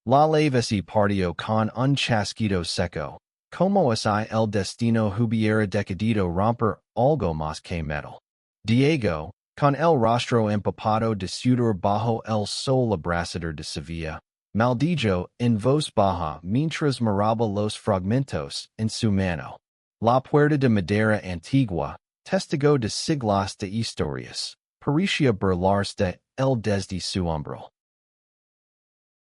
La levesi partió con un chasquido seco, como si el destino hubiera decidido romper algo más que metal. Diego, con el rostro empapado de sudor bajo el sol abrasador de Sevilla, maldijo en voz baja mientras miraba los fragmentos en su mano. La puerta de madera antigua, testigo de siglos de historias, parecía burlarse de él desde su umbral.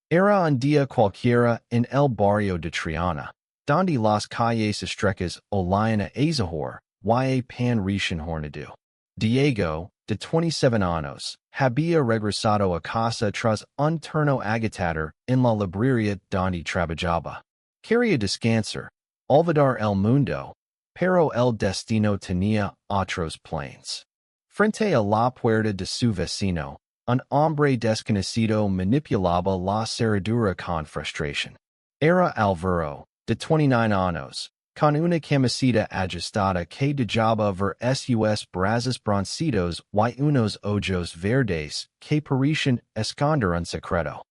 Era un día cualquiera en el barrio de Triana, donde las calles estrechas olían a azahar y pan recién horneado. Diego, de 27 años, había regresado a casa tras un turno agitador en la librería donde trabajaba. Quería descansar, olvidar el mundo, pero el destino tenía otros planes. Frente a la puerta de su vecino, un hombre desconocido manipulaba la cerradura con frustración. Era Álvaro, de 29 años, con una camiseta ajustada que dejaba ver sus brazos bronceados y unos ojos verdes que parecían esconder un secreto.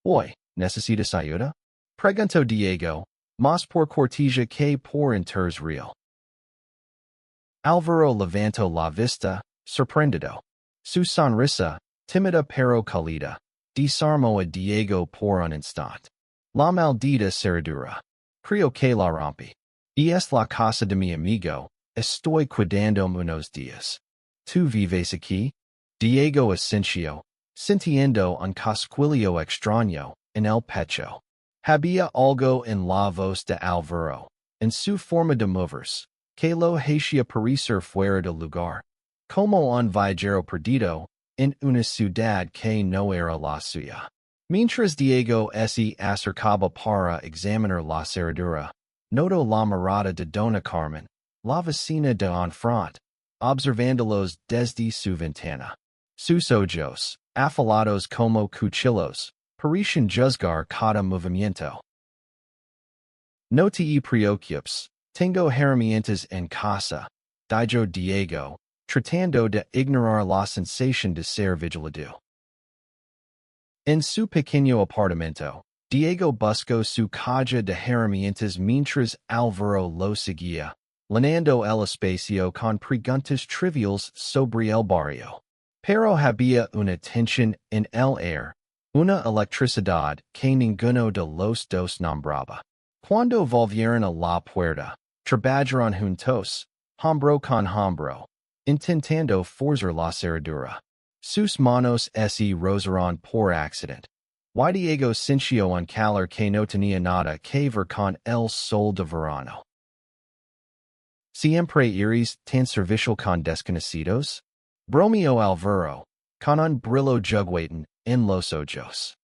«Hoy, ¿necesitas ayuda?», preguntó Diego, más por cortesía que por interés real. Álvaro levantó la vista, sorprendido. Su sonrisa, tímida pero cálida, desarmó a Diego por un instante. La maldita cerradura. Creo que la rompí. Y es la casa de mi amigo. Estoy cuidándome unos días. ¿Tú vives aquí? Diego asintió, sintiendo un cosquilleo extraño en el pecho. Había algo en la voz de Álvaro, en su forma de moverse, que lo hacía parecer fuera de lugar, como un viajero perdido en una ciudad que no era la suya. Mientras Diego se acercaba para examinar la cerradura, notó la mirada de Dona Carmen, la vecina de enfrente, observándolos desde su ventana. Sus ojos, afilados como cuchillos, parecían juzgar cada movimiento. No te preocupes, tengo herramientas en casa, dijo Diego, tratando de ignorar la sensación de ser vigilado. En su pequeño apartamento, Diego buscó su caja de herramientas mientras Álvaro lo seguía, llenando el espacio con preguntas triviales sobre el barrio. Pero había una tensión en el aire, una electricidad que ninguno de los dos nombraba. Cuando volvieron a la puerta, trabajaron juntos, hombro con hombro, intentando forzar la cerradura. Sus manos se rozaron por accidente. Y Diego sintió un calor que no tenía nada que ver con el sol de verano. ¿Siempre iris tan servicial con desconocidos?, bromeó Álvaro, con un brillo juguetón en los ojos.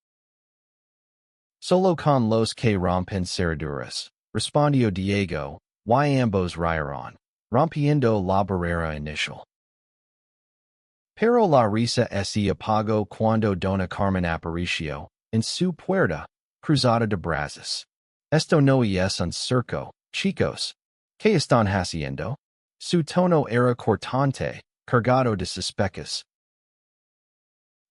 Solo con los que rompen cerraduras, respondió Diego, y ambos rieron, rompiendo la barrera inicial. Pero la risa se apagó cuando Dona Carmen apareció en su puerta, cruzada de brazos. Esto no es un circo, chicos. ¿Qué están haciendo? Su tono era cortante, cargado de sospechas.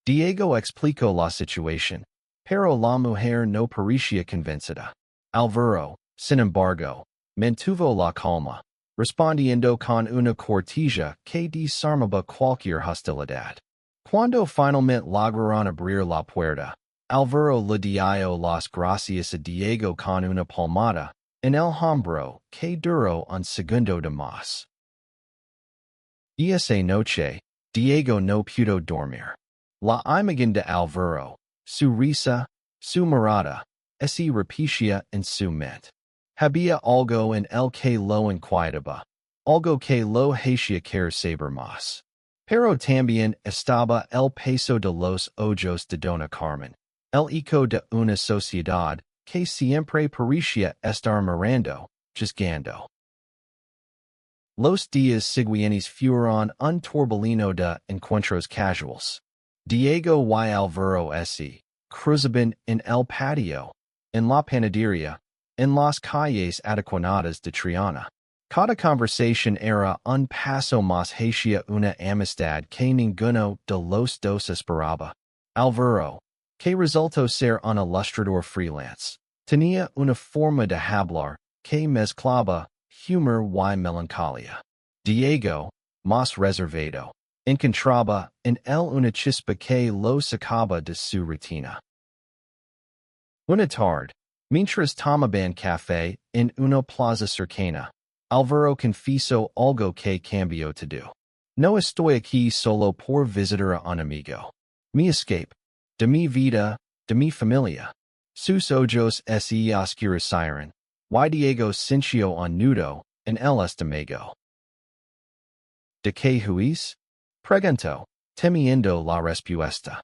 Diego explicó la situación, pero la mujer no parecía convencida. Álvaro, sin embargo, mantuvo la calma, respondiendo con una cortesía que desarmaba cualquier hostilidad. Cuando finalmente lograron abrir la puerta, Álvaro le dio las gracias a Diego con una palmada en el hombro que duró un segundo de más. Y esa noche, Diego no pudo dormir. La imagen de Álvaro, su risa, su mirada, se repetía en su mente. Había algo en el que lo inquietaba, algo que lo hacía querer saber más. Pero también estaba el peso de los ojos de Dona Carmen, el eco de una sociedad que siempre parecía estar mirando, juzgando. Los días siguientes fueron un torbellino de encuentros casuales. Diego y Álvaro se cruzaban en el patio, en la panadería, en las calles adecuadas de Triana. Cada conversación era un paso más hacia una amistad que ninguno de los dos esperaba. Álvaro, que resultó ser un ilustrador freelance. Tenía una forma de hablar que mezclaba humor y melancolía. Diego, más reservado, encontraba en él una chispa que lo sacaba de su rutina. Una tarde, mientras tomaban café en una plaza cercana, Álvaro confesó algo que cambió todo. No estoy aquí solo por visitar a un amigo. Mi escape, de mi vida, de mi familia. Sus ojos se oscurecieron, y Diego sintió un nudo en el estómago. ¿De qué huís? Preguntó, temiendo la respuesta.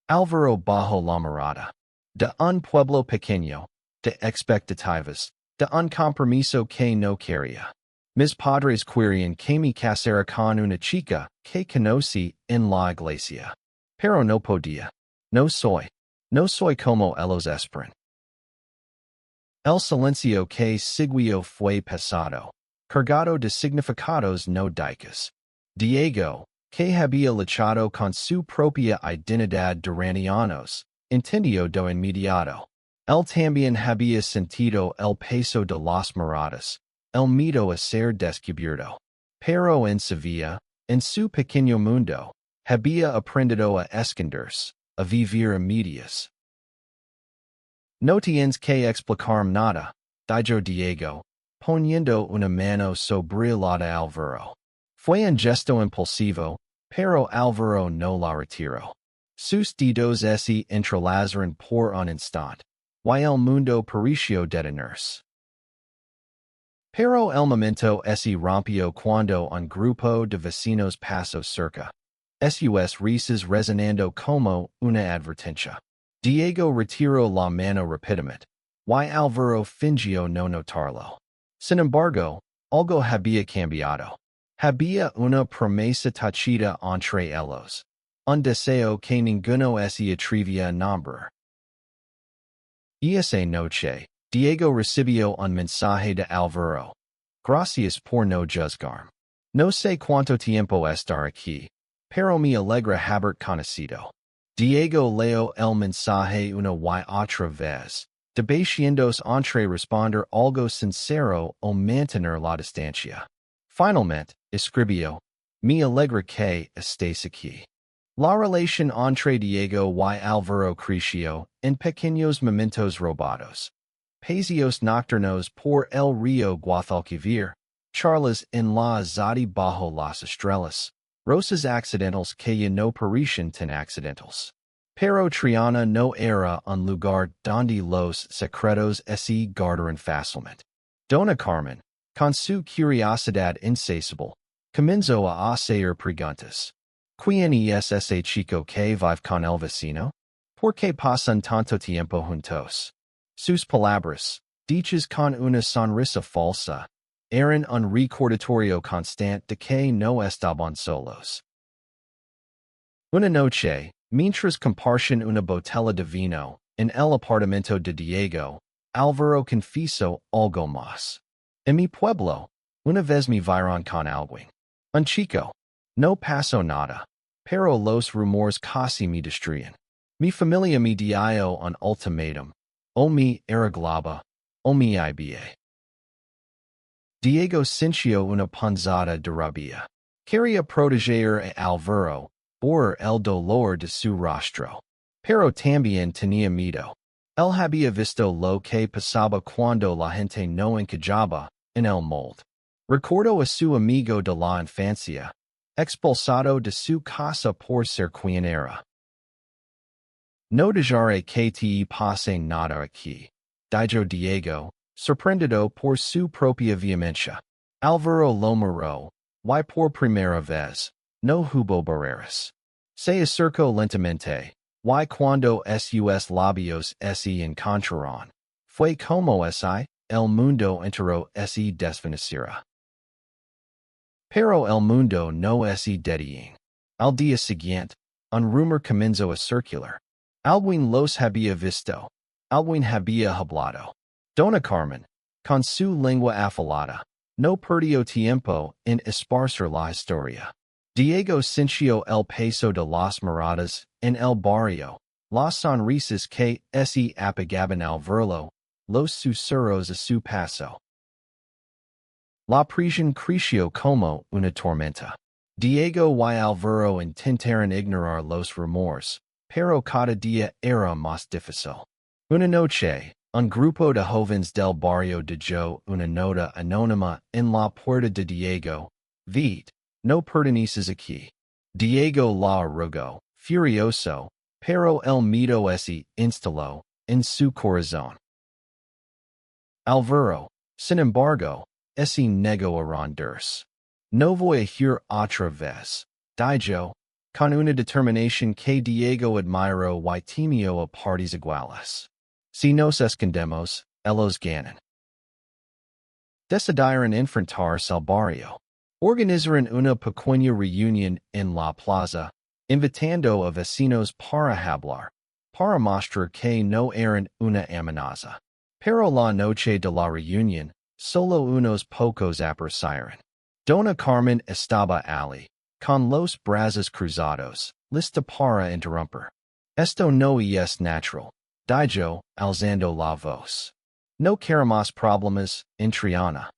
Álvaro bajó la mirada. De un pueblo pequeño, de expectativas, de un compromiso que no quería. Mis padres querían que me casara con una chica que conocí en la iglesia. Pero no podía. No soy como ellos esperan. El silencio que siguió fue pesado, cargado de significados no dichos. Diego, que había luchado con su propia identidad durante años, entendió de inmediato. Él también había sentido el peso de las miradas, el miedo a ser descubierto. Pero en Sevilla, en su pequeño mundo, había aprendido a esconderse, a vivir a medias. No tienes que explicarme nada, dijo Diego, poniendo una mano sobre la de Álvaro. Fue un gesto impulsivo, pero Álvaro no la retiró. Sus dedos se entrelazaron por un instante, y el mundo pareció detenerse. Pero el momento se rompió cuando un grupo de vecinos pasó cerca. Sus risas resonando como una advertencia. Diego retiró la mano rápidamente, y Álvaro fingió no notarlo. Sin embargo, algo había cambiado. Había una promesa tachida entre ellos. Un deseo que ninguno se atrevía a nombrar. Esa noche, Diego recibió un mensaje de Álvaro. Gracias por no juzgarme. No sé cuánto tiempo estar aquí, pero me alegra haber conocido. Diego leyó el mensaje una y otra vez, debatiéndose entre responder algo sincero o mantener la distancia. Finalmente, escribió, me alegra que estés aquí. La relación entre Diego y Álvaro creció en pequeños momentos robados. Paseos nocturnos por el río Guadalquivir, charlas en la azotea bajo las estrellas, rosas accidentals que ya no parecen tan accidentals. Pero Triana no era un lugar donde los secretos se guardaran fácilmente. Dona Carmen, con su curiosidad insaciable, comenzó a hacer preguntas. ¿Quién es ese chico que vive con el vecino? ¿Por qué pasan tanto tiempo juntos? Sus palabras, dichas con una sonrisa falsa, eran un recordatorio constante de que no estaban solos. Una noche, mientras compartían una botella de vino, en el apartamento de Diego, Álvaro confesó algo más. En mi pueblo, una vez me vieron con alguien. Un chico. No pasó nada, pero los rumores casi me destruían. Mi familia me dio un ultimátum, o me arreglaba, o me iba. Diego sintió una punzada de rabia. Quería proteger a Álvaro, por el dolor de su rostro. Pero también tenía miedo. Él había visto lo que pasaba cuando la gente no encajaba en el molde. Recordó a su amigo de la infancia, expulsado de su casa por ser quien era. No dejaré que te pase nada aquí, dijo Diego, sorprendido por su propia vehemencia. Álvaro lo miró, y por primera vez, no hubo barreras. Se acercó lentamente, y cuando sus labios se encontraron, fue como si el mundo entero se desvaneciera. Pero el mundo no se detenía. Al día siguiente, un rumor comenzó a circular. Alguien los había visto. Alguien había hablado. Dona Carmen, con su lengua afilada, no perdió tiempo en esparcir la historia. Diego sintió el peso de las miradas en el barrio, las sonrisas que se apagaban al verlo, los susurros a su paso. La prisión creció como una tormenta. Diego y Alvaro intentaron ignorar los rumores, pero cada día era más difícil. Una noche, un grupo de jóvenes del barrio dejó una nota anónima en la puerta de Diego. Vid, no perteneces aquí. Diego la rogó, furioso, pero el miedo se instaló en su corazón. Alvaro, sin embargo, se negó a rendirse. No voy a ir otra vez, dijo, con una determinación que Diego admiró y temió a partes iguales. Si nos escondemos, ellos ganan. Decidieron enfrentarse al barrio. Organizaron una pequeña reunión en la plaza, invitando a vecinos para hablar, para mostrar que no eran una amenaza. Pero la noche de la reunión, solo unos pocos aparecieron. Dona Carmen estaba allí, con los brazos cruzados, lista para interrumpir. Esto no es natural, dijo, alzando la voz. No queremos problemas, Triana.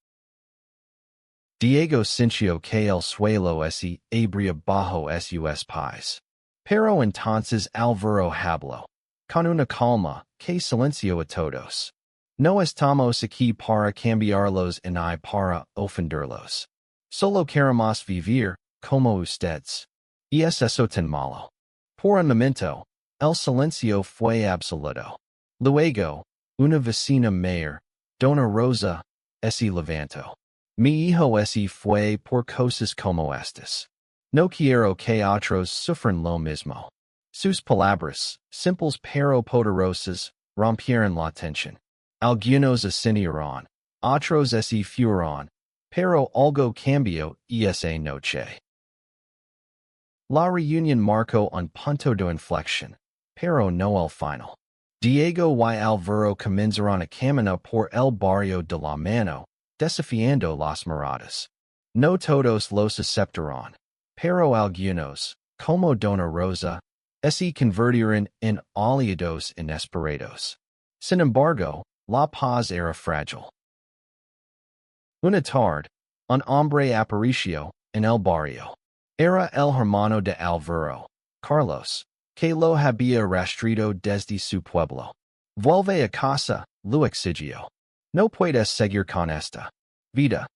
Diego sintió que el suelo se abría bajo sus pies. Pero entonces Alvaro habló, con una calma que silenció a todos. No estamos aquí para cambiarlos ni para ofenderlos. Solo queremos vivir, como ustedes. Y es eso tan malo. Por un momento, el silencio fue absoluto. Luego, una vecina mayor, Dona Rosa, se levantó. Mi hijo se fue por cosas como estas. No quiero que otros sufran lo mismo. Sus palabras, simples pero poderosas, rompieron la tensión. Algunos asintieron, otros se fueron, pero algo cambió esa noche. La reunión marcó un punto de inflexión, pero no el final. Diego y Alvaro comenzaron a caminar por el barrio de la mano, desafiando las miradas. No todos los aceptaron, pero algunos, como Dona Rosa, se convirtieron en aliados inesperados. Sin embargo, la paz era frágil. Una tarde, un hombre apareció en el barrio. Era el hermano de Alvaro, Carlos, que lo había arrastrado desde su pueblo. Vuelve a casa, lo exigió. No puedes seguir con esta vida.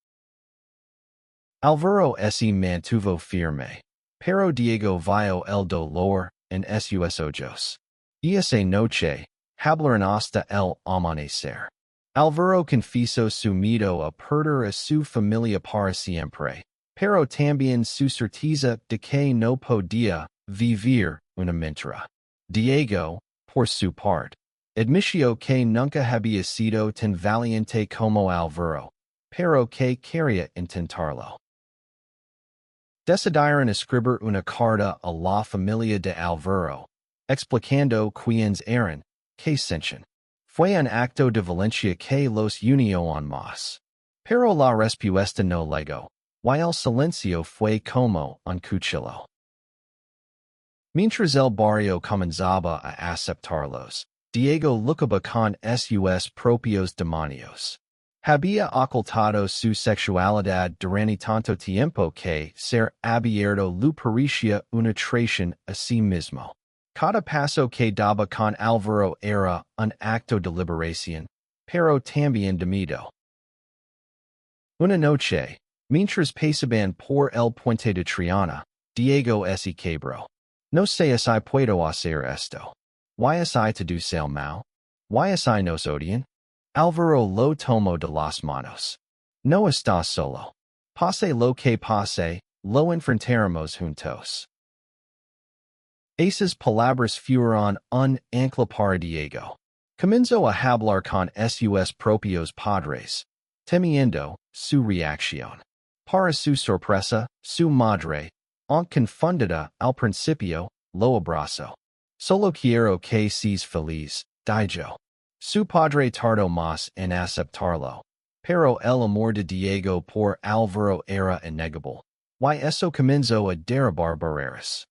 Alvaro se mantuvo firme, pero Diego vio el dolor en sus ojos. Esa noche, hablaron hasta el amanecer. Alvaro confesó su miedo a perder a su familia para siempre, pero también su certeza de que no podía vivir una mentira. Diego, por su parte, admitió que nunca había sido tan valiente como Alvaro, pero que quería intentarlo. Decidieron escribir una carta a la familia de Alvaro, explicando quiénes eran, qué sentían. Fue un acto de valencia que los unió aún más. Pero la respuesta no llegó, y el silencio fue como un cuchillo. Mientras el barrio comenzaba a aceptarlos, Diego luchaba con sus propios demonios. Había ocultado su sexualidad durante tanto tiempo que ser abierto le parecía una traición a sí mismo. Cada paso que daba con Alvaro era un acto de liberación, pero también de miedo. Una noche, mientras pasaban por el puente de Triana, Diego se quebró. No sé si puedo hacer esto. ¿Why to do el mal? ¿Why nos odian? Alvaro lo tomó de las manos. No estás solo. Pase lo que pase, lo enfrentaremos juntos. Esas palabras fueron un ancla para Diego. Comenzó a hablar con sus propios padres, temiendo su reacción. Para su sorpresa, su madre, aunque confundida al principio, lo abrazó. Solo quiero que seas feliz, dijo. Su padre tardó más en aceptarlo, pero el amor de Diego por Alvaro era innegable. y eso comenzó a derivar barreras.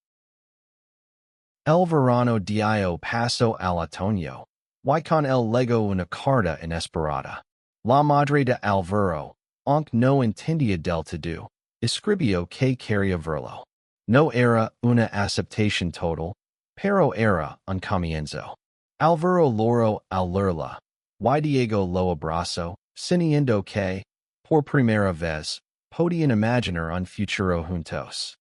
El verano dio paso al otoño, y con el legó una carta inesperada. La madre de Alvaro, aunque no entendía del todo, escribió que quería verlo. No era una aceptación total, pero era un comienzo. Alvaro loro al leerla, y Diego lo abrazó, sintiendo que, por primera vez, podían imaginar un futuro juntos.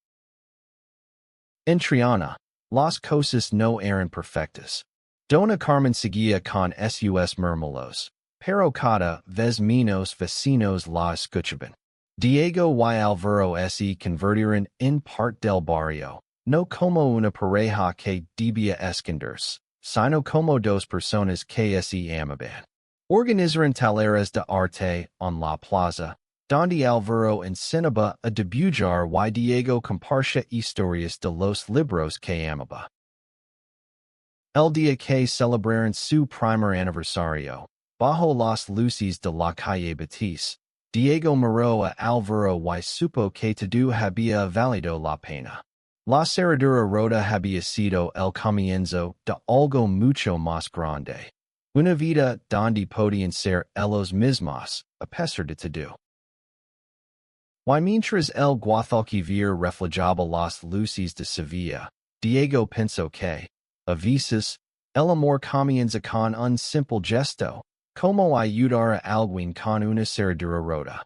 En Triana, las cosas no eran perfectas. Dona Carmen seguía con sus murmulos, pero cada vez menos vecinos la escuchaban. Diego y Alvaro se convirtieron en parte del barrio, no como una pareja que debía esconderse, sino como dos personas que se amaban. Organizaron talleres de arte en la plaza, donde Alvaro enseñaba a dibujar y Diego compartía historias de los libros que amaba. El día que celebraron su primer aniversario, bajo las luces de la calle Betis, Diego miró a Alvaro y supo que todo había valido la pena. La cerradura rota había sido el comienzo de algo mucho más grande. Una vida donde podían ser ellos mismos, a pesar de todo. Y mientras el Guadalquivir reflejaba las luces de Sevilla, Diego pensó que, a veces, el amor comienza con un simple gesto, como ayudar a alguien con una cerradura rota.